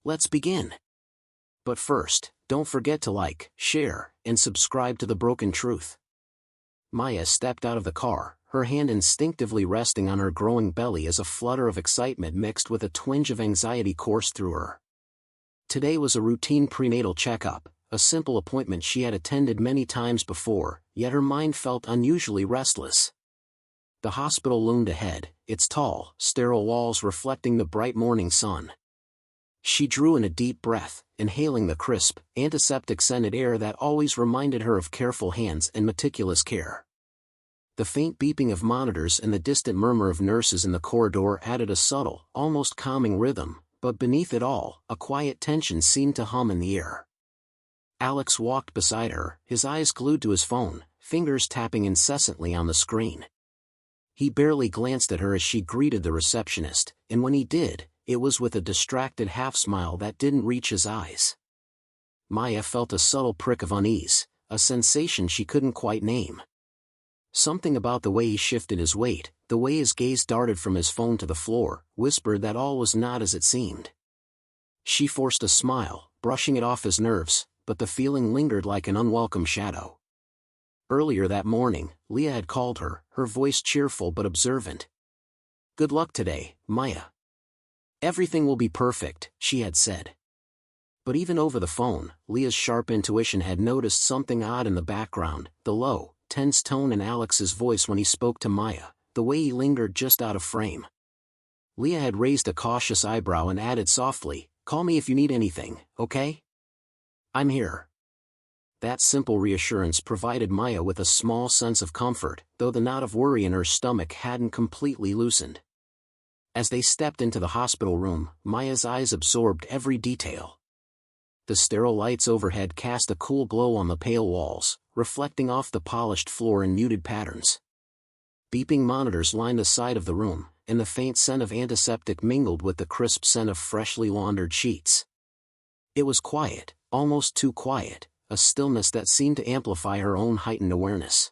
Let's begin. But first, don't forget to like, share, and subscribe to The Broken Truth. Maya stepped out of the car, her hand instinctively resting on her growing belly as a flutter of excitement mixed with a twinge of anxiety coursed through her. Today was a routine prenatal checkup, a simple appointment she had attended many times before, yet her mind felt unusually restless. The hospital loomed ahead, its tall, sterile walls reflecting the bright morning sun. She drew in a deep breath, inhaling the crisp, antiseptic-scented air that always reminded her of careful hands and meticulous care. The faint beeping of monitors and the distant murmur of nurses in the corridor added a subtle, almost calming rhythm, but beneath it all, a quiet tension seemed to hum in the air. Alex walked beside her, his eyes glued to his phone, fingers tapping incessantly on the screen. He barely glanced at her as she greeted the receptionist, and when he did, it was with a distracted half-smile that didn't reach his eyes. Maya felt a subtle prick of unease, a sensation she couldn't quite name. Something about the way he shifted his weight, the way his gaze darted from his phone to the floor, whispered that all was not as it seemed. She forced a smile, brushing it off his nerves, but the feeling lingered like an unwelcome shadow. Earlier that morning, Leah had called her, her voice cheerful but observant. "Good luck today, Maya. Everything will be perfect," she had said. But even over the phone, Leah's sharp intuition had noticed something odd in the background, the low, tense tone in Alex's voice when he spoke to Maya, the way he lingered just out of frame. Leah had raised a cautious eyebrow and added softly, "Call me if you need anything, okay? I'm here." That simple reassurance provided Maya with a small sense of comfort, though the knot of worry in her stomach hadn't completely loosened. As they stepped into the hospital room, Maya's eyes absorbed every detail. The sterile lights overhead cast a cool glow on the pale walls, reflecting off the polished floor in muted patterns. Beeping monitors lined the side of the room, and the faint scent of antiseptic mingled with the crisp scent of freshly laundered sheets. It was quiet, almost too quiet, a stillness that seemed to amplify her own heightened awareness.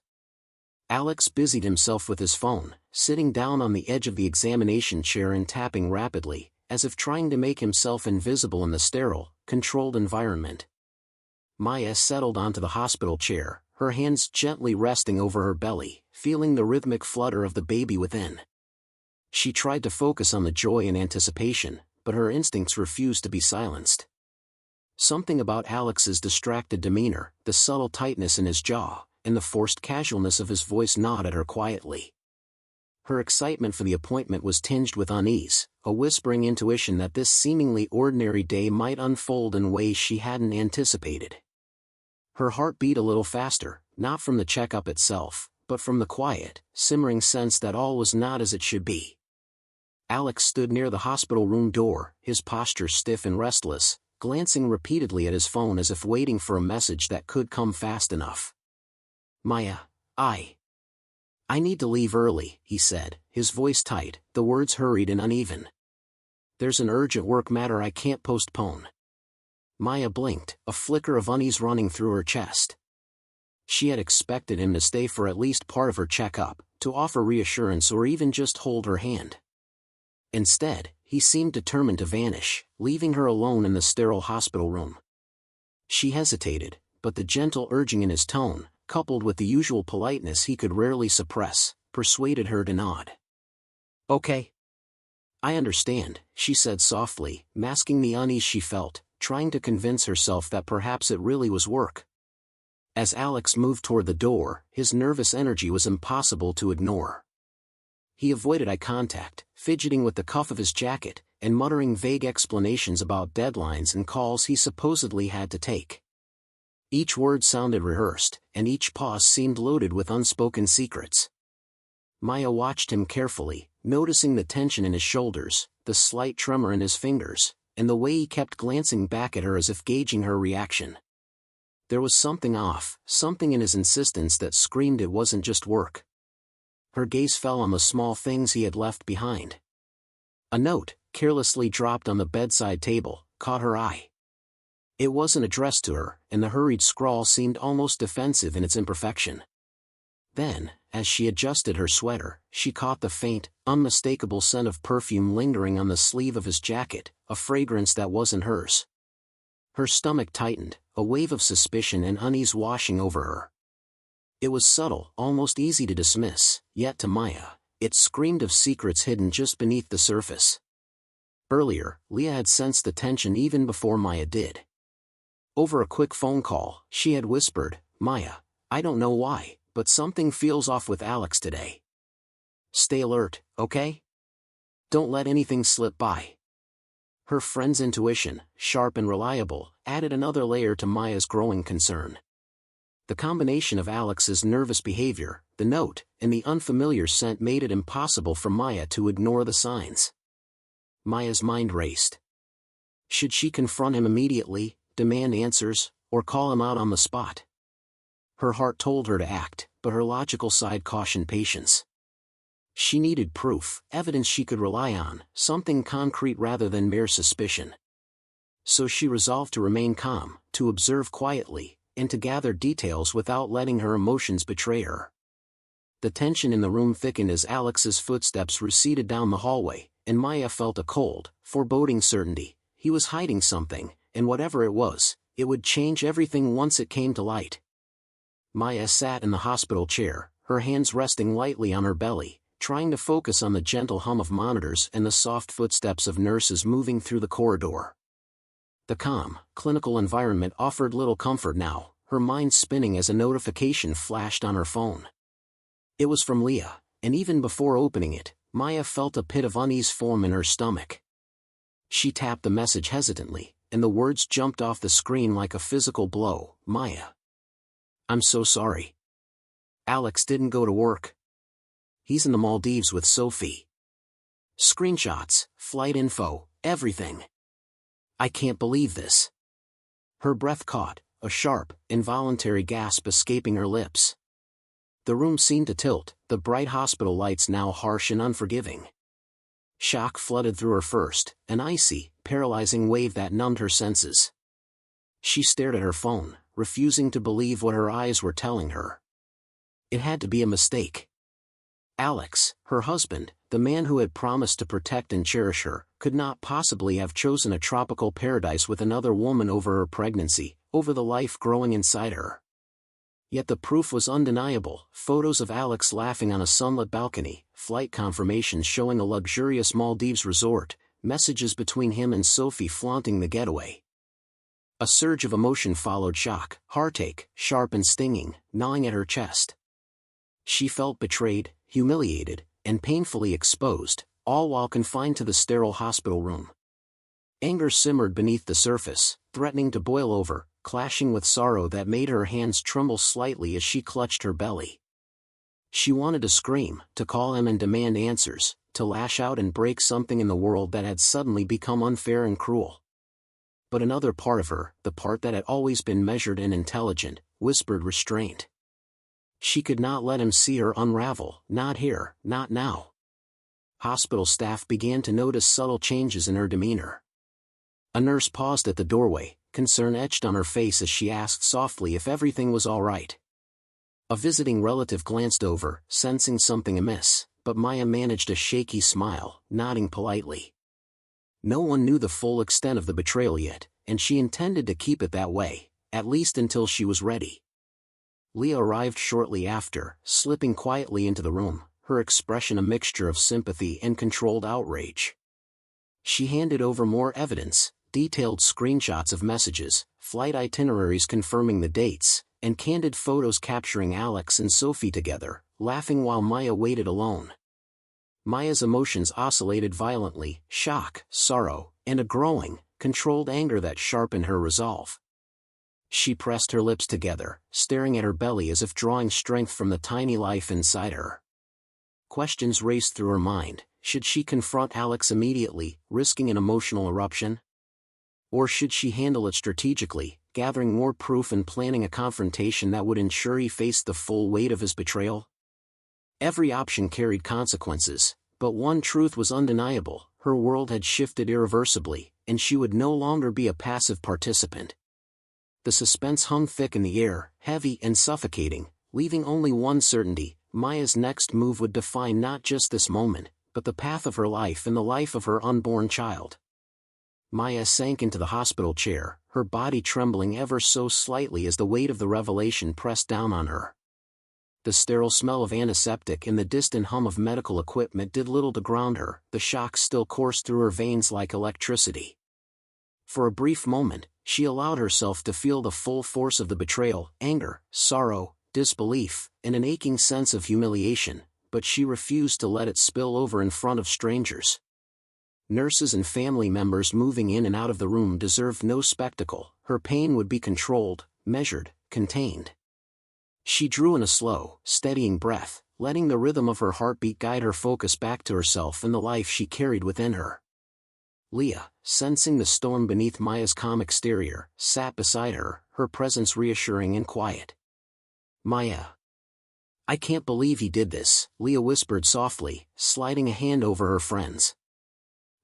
Alex busied himself with his phone, sitting down on the edge of the examination chair and tapping rapidly, as if trying to make himself invisible in the sterile, controlled environment. Maya settled onto the hospital chair, her hands gently resting over her belly, feeling the rhythmic flutter of the baby within. She tried to focus on the joy and anticipation, but her instincts refused to be silenced. Something about Alex's distracted demeanor, the subtle tightness in his jaw, and the forced casualness of his voice gnawed at her quietly. Her excitement for the appointment was tinged with unease, a whispering intuition that this seemingly ordinary day might unfold in ways she hadn't anticipated. Her heart beat a little faster, not from the checkup itself, but from the quiet, simmering sense that all was not as it should be. Alex stood near the hospital room door, his posture stiff and restless, glancing repeatedly at his phone as if waiting for a message that could come fast enough. "Maya, I need to leave early," he said, his voice tight, the words hurried and uneven. "There's an urgent work matter I can't postpone." Maya blinked, a flicker of unease running through her chest. She had expected him to stay for at least part of her checkup, to offer reassurance or even just hold her hand. Instead, he seemed determined to vanish, leaving her alone in the sterile hospital room. She hesitated, but the gentle urging in his tone, coupled with the usual politeness he could rarely suppress, persuaded her to nod. "Okay. I understand," she said softly, masking the unease she felt, trying to convince herself that perhaps it really was work. As Alex moved toward the door, his nervous energy was impossible to ignore. He avoided eye contact, fidgeting with the cuff of his jacket, and muttering vague explanations about deadlines and calls he supposedly had to take. Each word sounded rehearsed, and each pause seemed loaded with unspoken secrets. Maya watched him carefully, noticing the tension in his shoulders, the slight tremor in his fingers, and the way he kept glancing back at her as if gauging her reaction. There was something off, something in his insistence that screamed it wasn't just work. Her gaze fell on the small things he had left behind. A note, carelessly dropped on the bedside table, caught her eye. It wasn't addressed to her, and the hurried scrawl seemed almost defensive in its imperfection. Then, as she adjusted her sweater, she caught the faint, unmistakable scent of perfume lingering on the sleeve of his jacket, a fragrance that wasn't hers. Her stomach tightened, a wave of suspicion and unease washing over her. It was subtle, almost easy to dismiss, yet to Maya, it screamed of secrets hidden just beneath the surface. Earlier, Leah had sensed the tension even before Maya did. Over a quick phone call, she had whispered, "Maya, I don't know why, but something feels off with Alex today. Stay alert, okay? Don't let anything slip by." Her friend's intuition, sharp and reliable, added another layer to Maya's growing concern. The combination of Alex's nervous behavior, the note, and the unfamiliar scent made it impossible for Maya to ignore the signs. Maya's mind raced. Should she confront him immediately, demand answers, or call him out on the spot? Her heart told her to act, but her logical side cautioned patience. She needed proof, evidence she could rely on, something concrete rather than mere suspicion. So she resolved to remain calm, to observe quietly, and to gather details without letting her emotions betray her. The tension in the room thickened as Alex's footsteps receded down the hallway, and Maya felt a cold, foreboding certainty. He was hiding something, and whatever it was, it would change everything once it came to light. Maya sat in the hospital chair, her hands resting lightly on her belly, trying to focus on the gentle hum of monitors and the soft footsteps of nurses moving through the corridor. The calm, clinical environment offered little comfort now, her mind spinning as a notification flashed on her phone. It was from Leah, and even before opening it, Maya felt a pit of unease form in her stomach. She tapped the message hesitantly, and the words jumped off the screen like a physical blow. "Maya. I'm so sorry. Alex didn't go to work. He's in the Maldives with Sophie. Screenshots, flight info, everything. I can't believe this." Her breath caught, a sharp, involuntary gasp escaping her lips. The room seemed to tilt, the bright hospital lights now harsh and unforgiving. Shock flooded through her first, an icy, paralyzing wave that numbed her senses. She stared at her phone, refusing to believe what her eyes were telling her. It had to be a mistake. Alex, her husband, the man who had promised to protect and cherish her, could not possibly have chosen a tropical paradise with another woman over her pregnancy, over the life growing inside her. Yet the proof was undeniable: photos of Alex laughing on a sunlit balcony, flight confirmations showing a luxurious Maldives resort, messages between him and Sophie flaunting the getaway. A surge of emotion followed shock, heartache, sharp and stinging, gnawing at her chest. She felt betrayed, humiliated, and painfully exposed, all while confined to the sterile hospital room. Anger simmered beneath the surface, threatening to boil over, clashing with sorrow that made her hands tremble slightly as she clutched her belly. She wanted to scream, to call him and demand answers, to lash out and break something in the world that had suddenly become unfair and cruel. But another part of her, the part that had always been measured and intelligent, whispered restraint. She could not let him see her unravel, not here, not now. Hospital staff began to notice subtle changes in her demeanor. A nurse paused at the doorway, concern etched on her face as she asked softly if everything was all right. A visiting relative glanced over, sensing something amiss, but Maya managed a shaky smile, nodding politely. No one knew the full extent of the betrayal yet, and she intended to keep it that way, at least until she was ready. Leah arrived shortly after, slipping quietly into the room, her expression a mixture of sympathy and controlled outrage. She handed over more evidence, detailed screenshots of messages, flight itineraries confirming the dates, and candid photos capturing Alex and Sophie together, laughing while Maya waited alone. Maya's emotions oscillated violently: shock, sorrow, and a growing, controlled anger that sharpened her resolve. She pressed her lips together, staring at her belly as if drawing strength from the tiny life inside her. Questions raced through her mind. Should she confront Alex immediately, risking an emotional eruption? Or should she handle it strategically, gathering more proof and planning a confrontation that would ensure he faced the full weight of his betrayal? Every option carried consequences, but one truth was undeniable: her world had shifted irreversibly, and she would no longer be a passive participant. The suspense hung thick in the air, heavy and suffocating, leaving only one certainty: Maya's next move would define not just this moment, but the path of her life and the life of her unborn child. Maya sank into the hospital chair, her body trembling ever so slightly as the weight of the revelation pressed down on her. The sterile smell of antiseptic and the distant hum of medical equipment did little to ground her, the shock still coursed through her veins like electricity. For a brief moment, she allowed herself to feel the full force of the betrayal: anger, sorrow, disbelief, and an aching sense of humiliation, but she refused to let it spill over in front of strangers. Nurses and family members moving in and out of the room deserved no spectacle. Her pain would be controlled, measured, contained. She drew in a slow, steadying breath, letting the rhythm of her heartbeat guide her focus back to herself and the life she carried within her. Leah, sensing the storm beneath Maya's calm exterior, sat beside her, her presence reassuring and quiet. "Maya. I can't believe he did this," Leah whispered softly, sliding a hand over her friend's.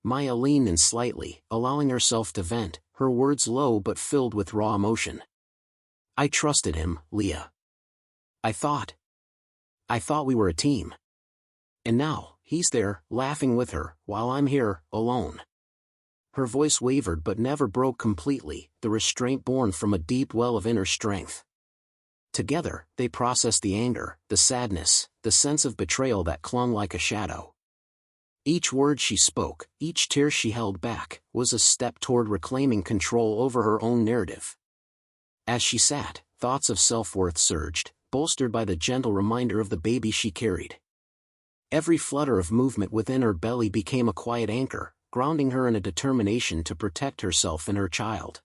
Maya leaned in slightly, allowing herself to vent, her words low but filled with raw emotion. "I trusted him, Leah. I thought we were a team. And now, he's there, laughing with her, while I'm here, alone." Her voice wavered but never broke completely, the restraint born from a deep well of inner strength. Together, they processed the anger, the sadness, the sense of betrayal that clung like a shadow. Each word she spoke, each tear she held back, was a step toward reclaiming control over her own narrative. As she sat, thoughts of self-worth surged, bolstered by the gentle reminder of the baby she carried. Every flutter of movement within her belly became a quiet anchor, grounding her in a determination to protect herself and her child.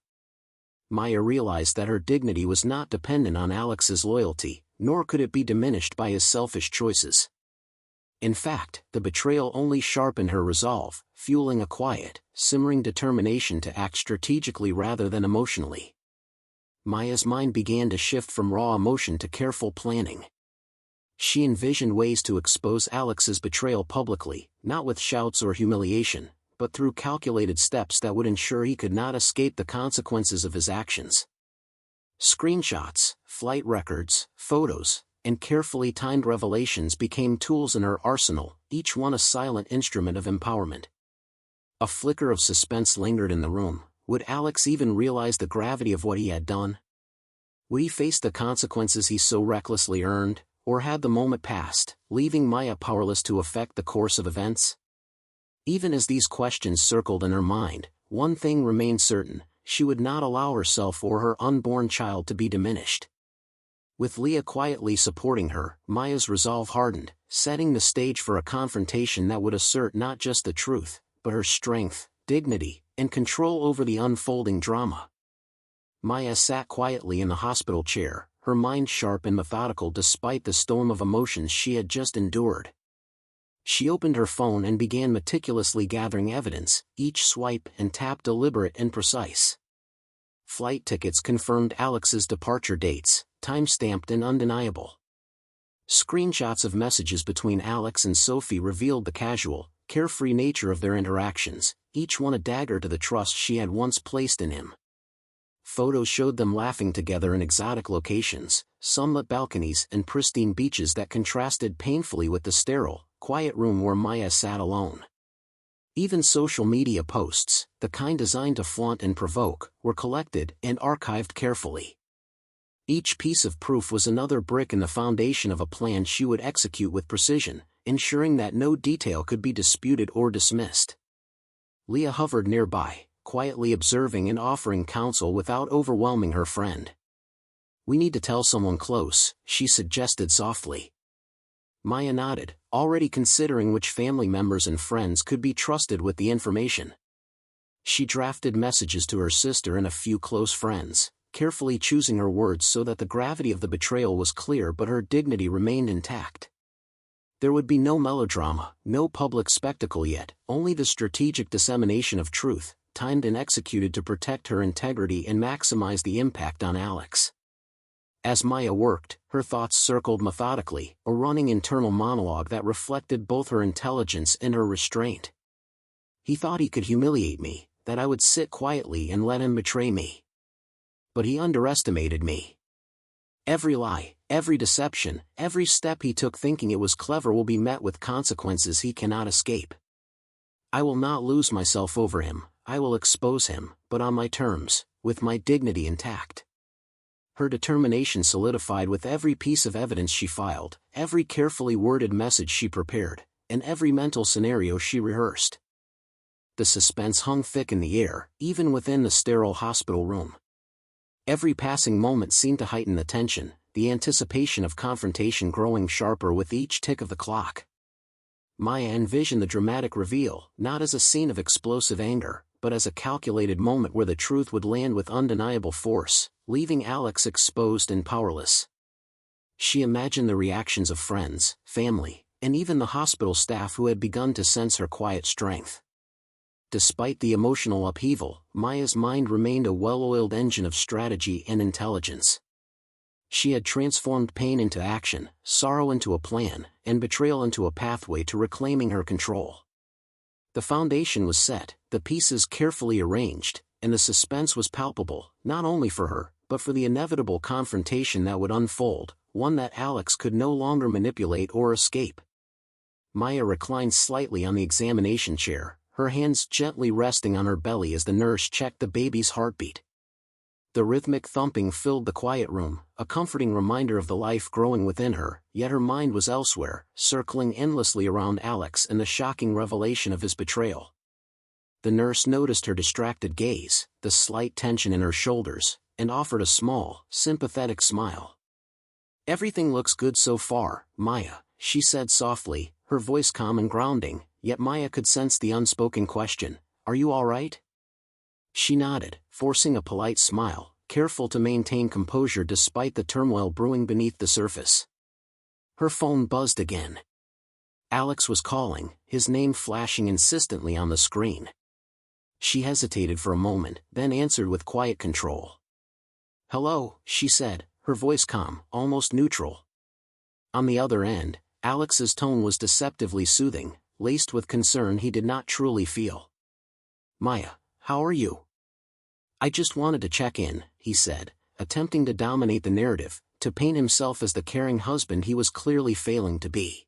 Maya realized that her dignity was not dependent on Alex's loyalty, nor could it be diminished by his selfish choices. In fact, the betrayal only sharpened her resolve, fueling a quiet, simmering determination to act strategically rather than emotionally. Maya's mind began to shift from raw emotion to careful planning. She envisioned ways to expose Alex's betrayal publicly, not with shouts or humiliation, but through calculated steps that would ensure he could not escape the consequences of his actions. Screenshots, flight records, photos, and carefully timed revelations became tools in her arsenal, each one a silent instrument of empowerment. A flicker of suspense lingered in the room. Would Alex even realize the gravity of what he had done? Would he face the consequences he so recklessly earned, or had the moment passed, leaving Maya powerless to affect the course of events? Even as these questions circled in her mind, one thing remained certain: she would not allow herself or her unborn child to be diminished. With Leah quietly supporting her, Maya's resolve hardened, setting the stage for a confrontation that would assert not just the truth, but her strength, dignity, and control over the unfolding drama. Maya sat quietly in the hospital chair, her mind sharp and methodical despite the storm of emotions she had just endured. She opened her phone and began meticulously gathering evidence, each swipe and tap deliberate and precise. Flight tickets confirmed Alex's departure dates, time-stamped and undeniable. Screenshots of messages between Alex and Sophie revealed the casual, carefree nature of their interactions, each one a dagger to the trust she had once placed in him. Photos showed them laughing together in exotic locations, sunlit balconies and pristine beaches that contrasted painfully with the sterile, quiet room where Maya sat alone. Even social media posts, the kind designed to flaunt and provoke, were collected and archived carefully. Each piece of proof was another brick in the foundation of a plan she would execute with precision, ensuring that no detail could be disputed or dismissed. Leah hovered nearby, quietly observing and offering counsel without overwhelming her friend. "We need to tell someone close," she suggested softly. Maya nodded, already considering which family members and friends could be trusted with the information. She drafted messages to her sister and a few close friends, carefully choosing her words so that the gravity of the betrayal was clear but her dignity remained intact. There would be no melodrama, no public spectacle yet, only the strategic dissemination of truth, timed and executed to protect her integrity and maximize the impact on Alex. As Maya worked, her thoughts circled methodically, a running internal monologue that reflected both her intelligence and her restraint. "He thought he could humiliate me, that I would sit quietly and let him betray me. But he underestimated me. Every lie, Every deception, every step he took thinking it was clever will be met with consequences he cannot escape. I will not lose myself over him, I will expose him, but on my terms, with my dignity intact. Her determination solidified with every piece of evidence she filed, every carefully worded message she prepared, and every mental scenario she rehearsed. The suspense hung thick in the air, even within the sterile hospital room. Every passing moment seemed to heighten the tension, the anticipation of confrontation growing sharper with each tick of the clock. Maya envisioned the dramatic reveal, not as a scene of explosive anger, but as a calculated moment where the truth would land with undeniable force, leaving Alex exposed and powerless. She imagined the reactions of friends, family, and even the hospital staff who had begun to sense her quiet strength. Despite the emotional upheaval, Maya's mind remained a well-oiled engine of strategy and intelligence. She had transformed pain into action, sorrow into a plan, and betrayal into a pathway to reclaiming her control. The foundation was set, the pieces carefully arranged, and the suspense was palpable, not only for her, but for the inevitable confrontation that would unfold, one that Alex could no longer manipulate or escape. Maya reclined slightly on the examination chair, her hands gently resting on her belly as the nurse checked the baby's heartbeat. The rhythmic thumping filled the quiet room, a comforting reminder of the life growing within her, yet her mind was elsewhere, circling endlessly around Alex and the shocking revelation of his betrayal. The nurse noticed her distracted gaze, the slight tension in her shoulders, and offered a small, sympathetic smile. "Everything looks good so far, Maya," she said softly, her voice calm and grounding, yet Maya could sense the unspoken question, "Are you all right?" She nodded, forcing a polite smile, careful to maintain composure despite the turmoil brewing beneath the surface. Her phone buzzed again. Alex was calling, his name flashing insistently on the screen. She hesitated for a moment, then answered with quiet control. "Hello," she said, her voice calm, almost neutral. On the other end, Alex's tone was deceptively soothing, laced with concern he did not truly feel. "Maya, how are you?" "I just wanted to check in," he said, attempting to dominate the narrative, to paint himself as the caring husband he was clearly failing to be.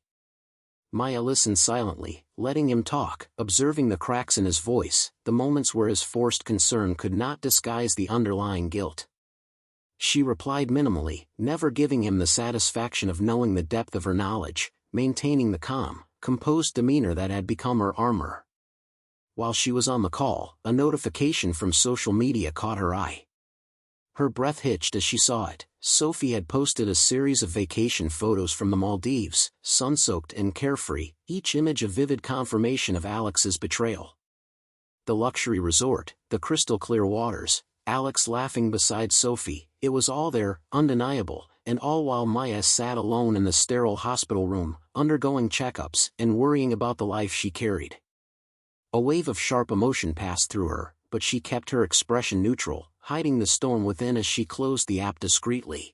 Maya listened silently, letting him talk, observing the cracks in his voice, the moments where his forced concern could not disguise the underlying guilt. She replied minimally, never giving him the satisfaction of knowing the depth of her knowledge, maintaining the calm, composed demeanor that had become her armor. While she was on the call, a notification from social media caught her eye. Her breath hitched as she saw it. Sophie had posted a series of vacation photos from the Maldives, sun-soaked and carefree, each image a vivid confirmation of Alex's betrayal. The luxury resort, the crystal-clear waters, Alex laughing beside Sophie, it was all there, undeniable, and all while Maya sat alone in the sterile hospital room, undergoing checkups and worrying about the life she carried. A wave of sharp emotion passed through her, but she kept her expression neutral, hiding the storm within as she closed the app discreetly.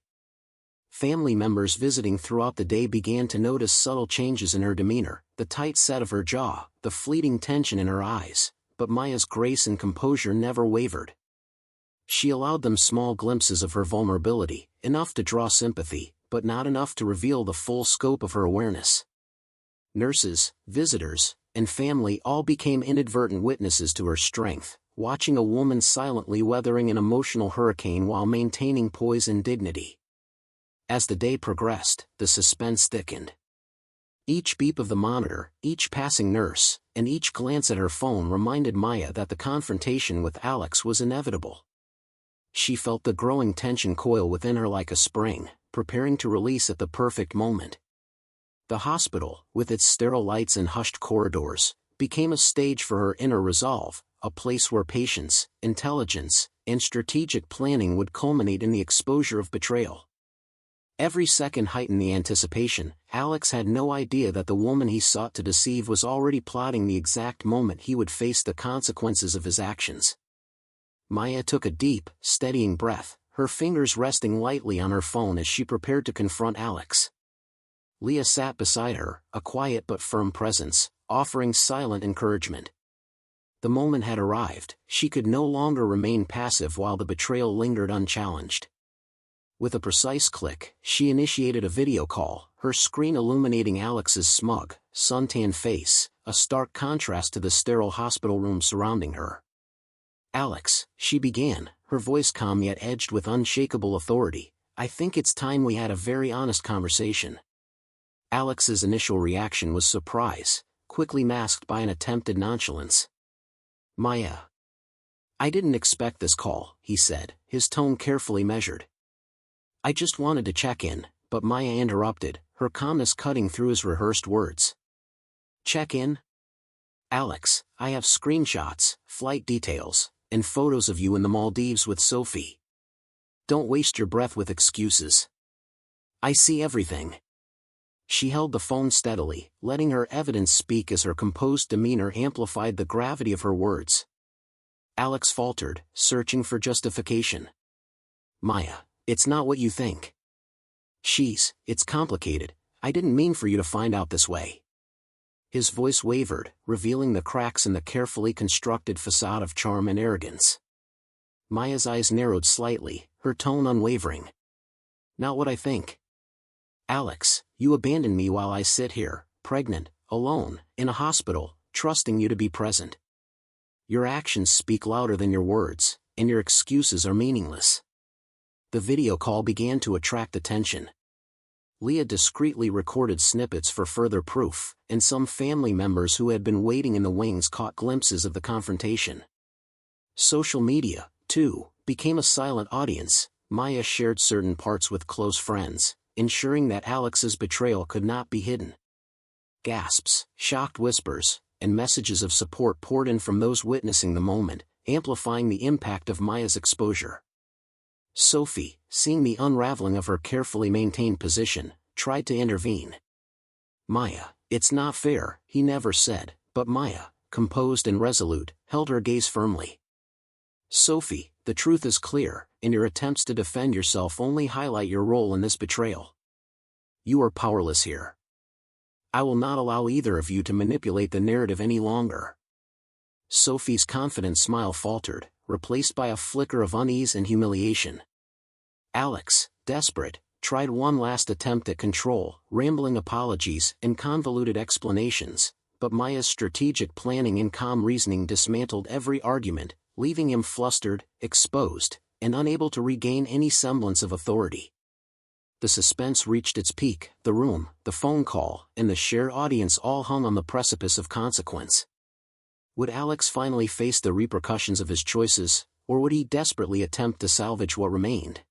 Family members visiting throughout the day began to notice subtle changes in her demeanor, the tight set of her jaw, the fleeting tension in her eyes, but Maya's grace and composure never wavered. She allowed them small glimpses of her vulnerability, enough to draw sympathy, but not enough to reveal the full scope of her awareness. Nurses, visitors, and family all became inadvertent witnesses to her strength, watching a woman silently weathering an emotional hurricane while maintaining poise and dignity. As the day progressed, the suspense thickened. Each beep of the monitor, each passing nurse, and each glance at her phone reminded Maya that the confrontation with Alex was inevitable. She felt the growing tension coil within her like a spring, preparing to release at the perfect moment. The hospital, with its sterile lights and hushed corridors, became a stage for her inner resolve, a place where patience, intelligence, and strategic planning would culminate in the exposure of betrayal. Every second heightened the anticipation. Alex had no idea that the woman he sought to deceive was already plotting the exact moment he would face the consequences of his actions. Maya took a deep, steadying breath, her fingers resting lightly on her phone as she prepared to confront Alex. Leah sat beside her, a quiet but firm presence, offering silent encouragement. The moment had arrived, she could no longer remain passive while the betrayal lingered unchallenged. With a precise click, she initiated a video call, her screen illuminating Alex's smug, suntanned face, a stark contrast to the sterile hospital room surrounding her. "Alex," she began, her voice calm yet edged with unshakable authority, "I think it's time we had a very honest conversation." Alex's initial reaction was surprise, quickly masked by an attempted nonchalance. "Maya. I didn't expect this call," he said, his tone carefully measured. "I just wanted to check in," but Maya interrupted, her calmness cutting through his rehearsed words. "Check in? Alex, I have screenshots, flight details, and photos of you in the Maldives with Sophie. Don't waste your breath with excuses. I see everything." She held the phone steadily, letting her evidence speak as her composed demeanor amplified the gravity of her words. Alex faltered, searching for justification. "Maya, it's not what you think." It's complicated. I didn't mean for you to find out this way." His voice wavered, revealing the cracks in the carefully constructed facade of charm and arrogance. Maya's eyes narrowed slightly, her tone unwavering. "Not what I think. Alex, you abandoned me while I sit here, pregnant, alone, in a hospital, trusting you to be present. Your actions speak louder than your words, and your excuses are meaningless." The video call began to attract attention. Leah discreetly recorded snippets for further proof, and some family members who had been waiting in the wings caught glimpses of the confrontation. Social media, too, became a silent audience. Maya shared certain parts with close friends, ensuring that Alex's betrayal could not be hidden. Gasps, shocked whispers, and messages of support poured in from those witnessing the moment, amplifying the impact of Maya's exposure. Sophie, seeing the unraveling of her carefully maintained position, tried to intervene. "Maya, it's not fair," he never said, but Maya, composed and resolute, held her gaze firmly. "Sophie, the truth is clear, and your attempts to defend yourself only highlight your role in this betrayal. You are powerless here. I will not allow either of you to manipulate the narrative any longer." Sophie's confident smile faltered, replaced by a flicker of unease and humiliation. Alex, desperate, tried one last attempt at control, rambling apologies and convoluted explanations, but Maya's strategic planning and calm reasoning dismantled every argument, leaving him flustered, exposed, and unable to regain any semblance of authority. The suspense reached its peak, the room, the phone call, and the shared audience all hung on the precipice of consequence. Would Alex finally face the repercussions of his choices, or would he desperately attempt to salvage what remained?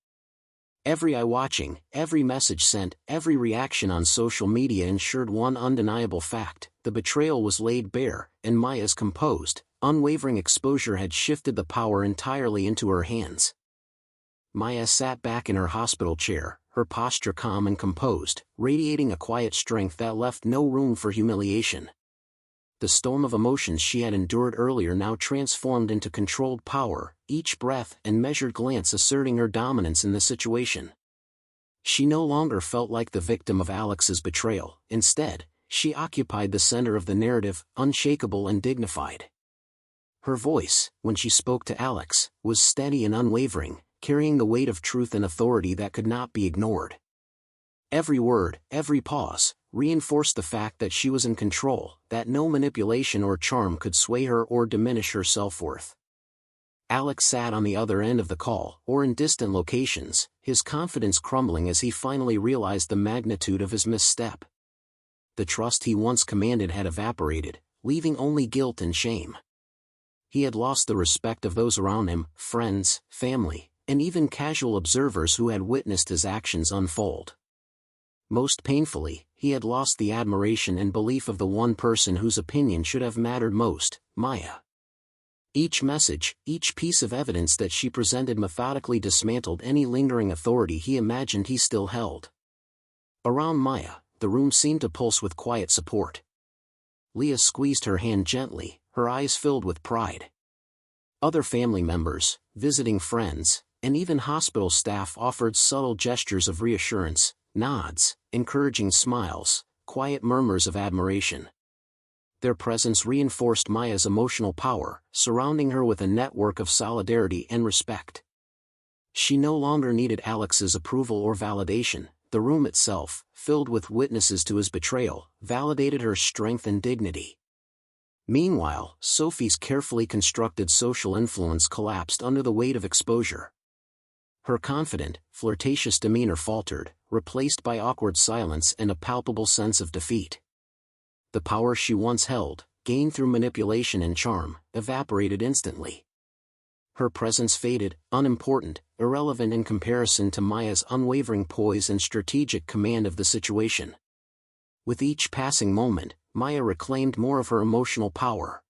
Every eye watching, every message sent, every reaction on social media ensured one undeniable fact: the betrayal was laid bare, and Maya's composed, unwavering exposure had shifted the power entirely into her hands. Maya sat back in her hospital chair, her posture calm and composed, radiating a quiet strength that left no room for humiliation. The storm of emotions she had endured earlier now transformed into controlled power, each breath and measured glance asserting her dominance in the situation. She no longer felt like the victim of Alex's betrayal. Instead, she occupied the center of the narrative, unshakable and dignified. Her voice, when she spoke to Alex, was steady and unwavering, carrying the weight of truth and authority that could not be ignored. Every word, every pause, reinforced the fact that she was in control, that no manipulation or charm could sway her or diminish her self-worth. Alex sat on the other end of the call, or in distant locations, his confidence crumbling as he finally realized the magnitude of his misstep. The trust he once commanded had evaporated, leaving only guilt and shame. He had lost the respect of those around him, friends, family, and even casual observers who had witnessed his actions unfold. Most painfully, he had lost the admiration and belief of the one person whose opinion should have mattered most, Maya. Each message, each piece of evidence that she presented methodically dismantled any lingering authority he imagined he still held. Around Maya, the room seemed to pulse with quiet support. Leah squeezed her hand gently, her eyes filled with pride. Other family members, visiting friends, and even hospital staff offered subtle gestures of reassurance, nods, encouraging smiles, quiet murmurs of admiration. Their presence reinforced Maya's emotional power, surrounding her with a network of solidarity and respect. She no longer needed Alex's approval or validation. The room itself, filled with witnesses to his betrayal, validated her strength and dignity. Meanwhile, Sophie's carefully constructed social influence collapsed under the weight of exposure. Her confident, flirtatious demeanor faltered, replaced by awkward silence and a palpable sense of defeat. The power she once held, gained through manipulation and charm, evaporated instantly. Her presence faded, unimportant, irrelevant in comparison to Maya's unwavering poise and strategic command of the situation. With each passing moment, Maya reclaimed more of her emotional power.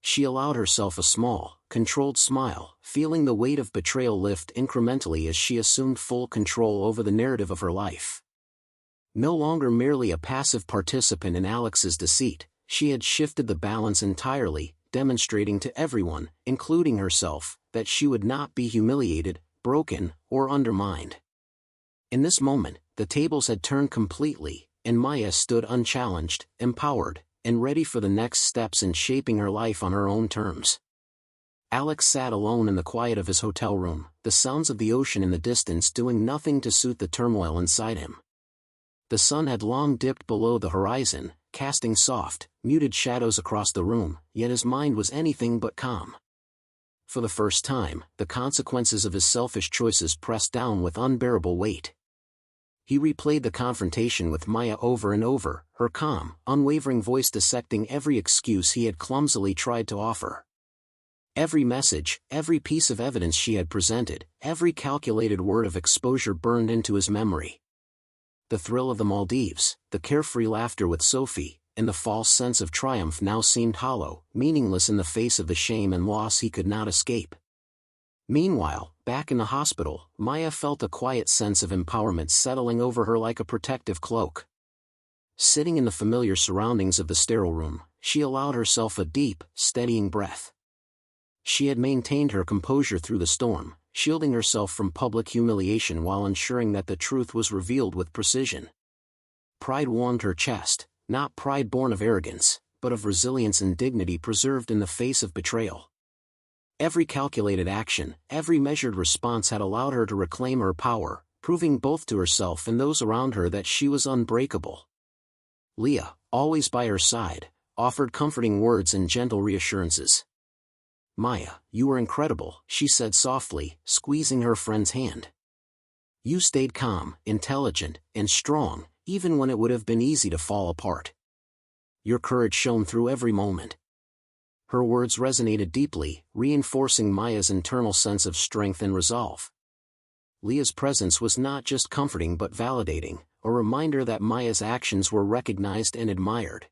She allowed herself a small, controlled smile, feeling the weight of betrayal lift incrementally as she assumed full control over the narrative of her life. No longer merely a passive participant in Alex's deceit, she had shifted the balance entirely, demonstrating to everyone, including herself, that she would not be humiliated, broken, or undermined. In this moment, the tables had turned completely, and Maya stood unchallenged, empowered, and ready for the next steps in shaping her life on her own terms. Alex sat alone in the quiet of his hotel room, the sounds of the ocean in the distance doing nothing to soothe the turmoil inside him. The sun had long dipped below the horizon, casting soft, muted shadows across the room, yet his mind was anything but calm. For the first time, the consequences of his selfish choices pressed down with unbearable weight. He replayed the confrontation with Maya over and over, her calm, unwavering voice dissecting every excuse he had clumsily tried to offer. Every message, every piece of evidence she had presented, every calculated word of exposure burned into his memory. The thrill of the Maldives, the carefree laughter with Sophie, and the false sense of triumph now seemed hollow, meaningless in the face of the shame and loss he could not escape. Meanwhile, back in the hospital, Maya felt a quiet sense of empowerment settling over her like a protective cloak. Sitting in the familiar surroundings of the sterile room, she allowed herself a deep, steadying breath. She had maintained her composure through the storm, shielding herself from public humiliation while ensuring that the truth was revealed with precision. Pride warmed her chest, not pride born of arrogance, but of resilience and dignity preserved in the face of betrayal. Every calculated action, every measured response had allowed her to reclaim her power, proving both to herself and those around her that she was unbreakable. Leah, always by her side, offered comforting words and gentle reassurances. "Maya, you were incredible," she said softly, squeezing her friend's hand. "You stayed calm, intelligent, and strong, even when it would have been easy to fall apart. Your courage shone through every moment." Her words resonated deeply, reinforcing Maya's internal sense of strength and resolve. Leah's presence was not just comforting but validating, a reminder that Maya's actions were recognized and admired.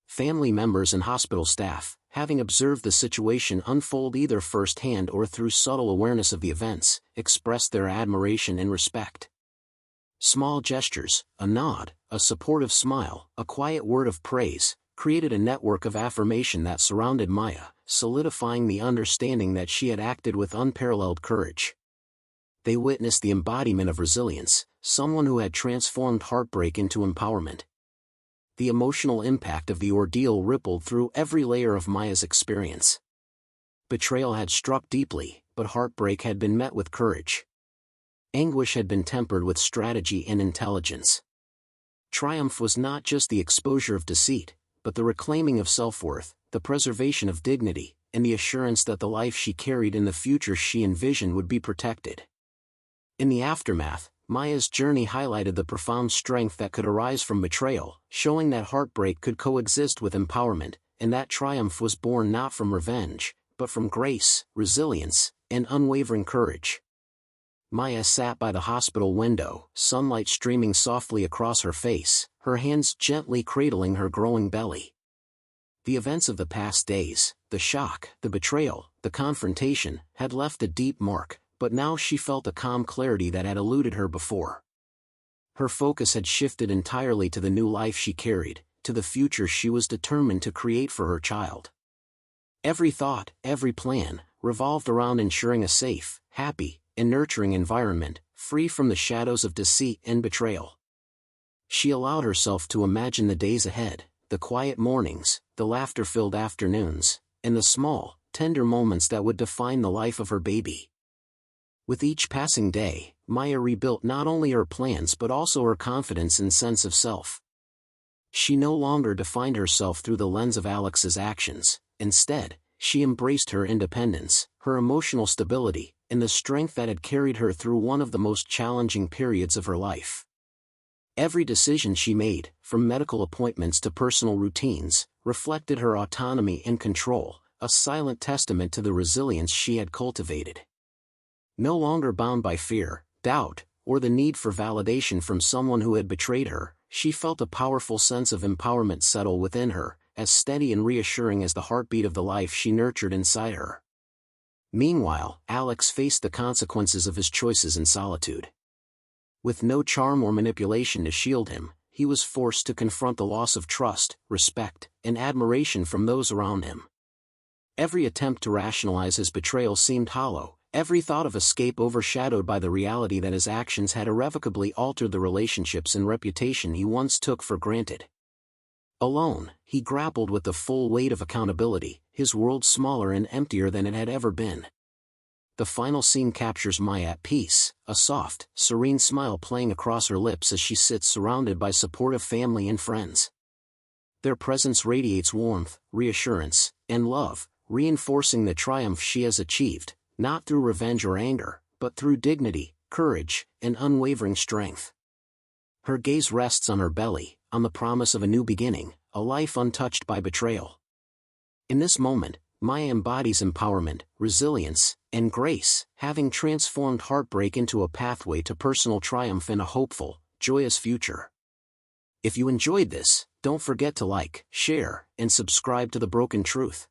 Family members and hospital staff, having observed the situation unfold either firsthand or through subtle awareness of the events, expressed their admiration and respect. Small gestures, a nod, a supportive smile, a quiet word of praise, created a network of affirmation that surrounded Maya, solidifying the understanding that she had acted with unparalleled courage. They witnessed the embodiment of resilience, someone who had transformed heartbreak into empowerment. The emotional impact of the ordeal rippled through every layer of Maya's experience. Betrayal had struck deeply, but heartbreak had been met with courage. Anguish had been tempered with strategy and intelligence. Triumph was not just the exposure of deceit, but the reclaiming of self-worth, the preservation of dignity, and the assurance that the life she carried and the future she envisioned would be protected. In the aftermath, Maya's journey highlighted the profound strength that could arise from betrayal, showing that heartbreak could coexist with empowerment, and that triumph was born not from revenge, but from grace, resilience, and unwavering courage. Maya sat by the hospital window, sunlight streaming softly across her face, her hands gently cradling her growing belly. The events of the past days, the shock, the betrayal, the confrontation, had left a deep mark, but now she felt a calm clarity that had eluded her before. Her focus had shifted entirely to the new life she carried, to the future she was determined to create for her child. Every thought, every plan, revolved around ensuring a safe, happy, and nurturing environment, free from the shadows of deceit and betrayal. She allowed herself to imagine the days ahead, the quiet mornings, the laughter-filled afternoons, and the small, tender moments that would define the life of her baby. With each passing day, Maya rebuilt not only her plans but also her confidence and sense of self. She no longer defined herself through the lens of Alex's actions. Instead, she embraced her independence, her emotional stability, and the strength that had carried her through one of the most challenging periods of her life. Every decision she made, from medical appointments to personal routines, reflected her autonomy and control, a silent testament to the resilience she had cultivated. No longer bound by fear, doubt, or the need for validation from someone who had betrayed her, she felt a powerful sense of empowerment settle within her, as steady and reassuring as the heartbeat of the life she nurtured inside her. Meanwhile, Alex faced the consequences of his choices in solitude. With no charm or manipulation to shield him, he was forced to confront the loss of trust, respect, and admiration from those around him. Every attempt to rationalize his betrayal seemed hollow, every thought of escape overshadowed by the reality that his actions had irrevocably altered the relationships and reputation he once took for granted. Alone, he grappled with the full weight of accountability, his world smaller and emptier than it had ever been. The final scene captures Maya at peace, a soft, serene smile playing across her lips as she sits surrounded by supportive family and friends. Their presence radiates warmth, reassurance, and love, reinforcing the triumph she has achieved, not through revenge or anger, but through dignity, courage, and unwavering strength. Her gaze rests on her belly, on the promise of a new beginning, a life untouched by betrayal. In this moment, Maya embodies empowerment, resilience, and grace, having transformed heartbreak into a pathway to personal triumph and a hopeful, joyous future. If you enjoyed this, don't forget to like, share, and subscribe to The Broken Truth.